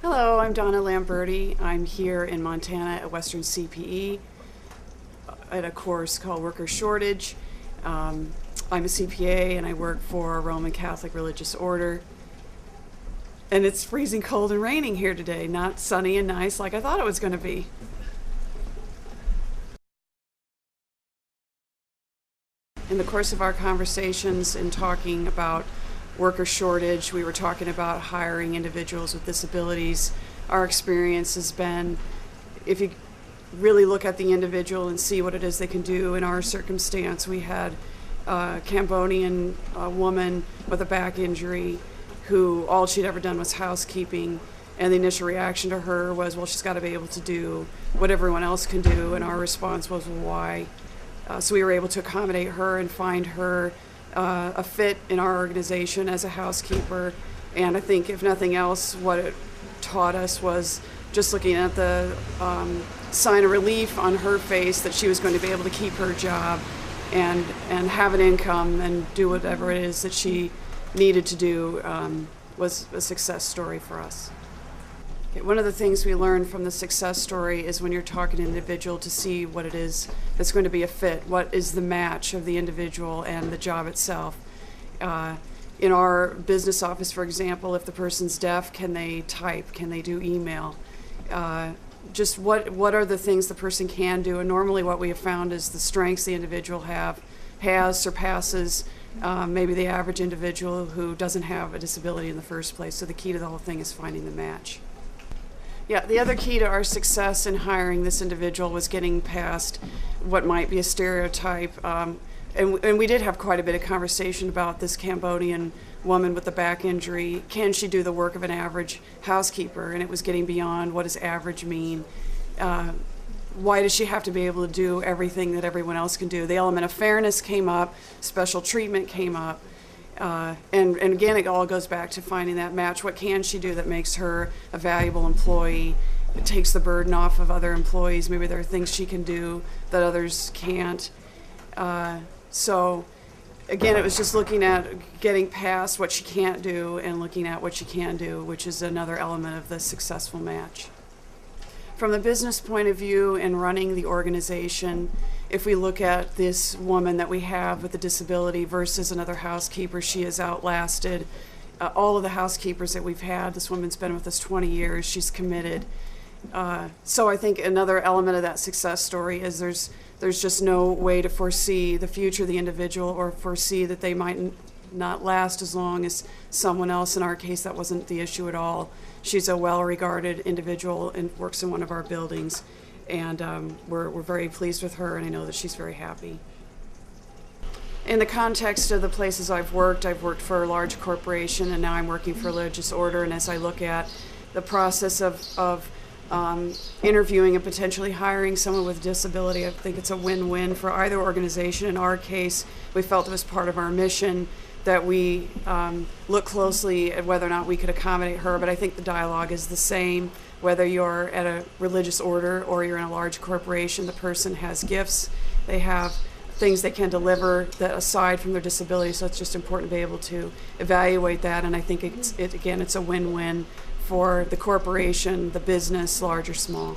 Hello, I'm Donna Lamberti. I'm here in Montana at Western CPE at a course called Worker Shortage. I'm a CPA and I work for a Roman Catholic religious order. And it's freezing cold and raining here today, not sunny and nice like I thought it was going to be. In the course of our conversations and talking about worker shortage, we were talking about hiring individuals with disabilities. Our experience has been, if you really look at the individual and see what it is they can do, in our circumstance, we had a Cambodian woman with a back injury who all she'd ever done was housekeeping, and the initial reaction to her was, well, she's got to be able to do what everyone else can do, and our response was, well, why? So we were able to accommodate her and find her a fit in our organization as a housekeeper. And I think, if nothing else, what it taught us was just looking at the sign of relief on her face that she was going to be able to keep her job and have an income and do whatever it is that she needed to do was a success story for us. Okay, one of the things we learned from the success story is when you're talking to an individual to see what it is that's going to be a fit, what is the match of the individual and the job itself. In our business office, for example, if the person's deaf, can they type? Can they do email? Just what are the things the person can do? And normally what we have found is the strengths the individual surpasses maybe the average individual who doesn't have a disability in the first place. So the key to the whole thing is finding the match. Yeah, the other key to our success in hiring this individual was getting past what might be a stereotype. And we did have quite a bit of conversation about this Cambodian woman with the back injury. Can she do the work of an average housekeeper? And it was getting beyond what does average mean. Why does she have to be able to do everything that everyone else can do? The element of fairness came up, special treatment came up. And again, it all goes back to finding that match. What can she do that makes her a valuable employee? It takes the burden off of other employees. Maybe there are things she can do that others can't. So again, it was just looking at getting past what she can't do and looking at what she can do, which is another element of the successful match. From the business point of view and running the organization, if we look at this woman that we have with a disability versus another housekeeper, she has outlasted all of the housekeepers that we've had. This woman's been with us 20 years. She's committed. So I think another element of that success story is there's just no way to foresee the future of the individual or foresee that they might not last as long as someone else. In our case, that wasn't the issue at all. She's a well-regarded individual and works in one of our buildings. And we're very pleased with her, and I know that she's very happy. In the context of the places I've worked for a large corporation, and now I'm working for a religious order. And as I look at the process of interviewing and potentially hiring someone with a disability, I think it's a win-win for either organization. In our case, we felt it was part of our mission that we look closely at whether or not we could accommodate her, but I think the dialogue is the same. Whether you're at a religious order or you're in a large corporation, the person has gifts, they have things they can deliver that aside from their disability, so it's just important to be able to evaluate that, and I think it's a win-win for the corporation, the business, large or small.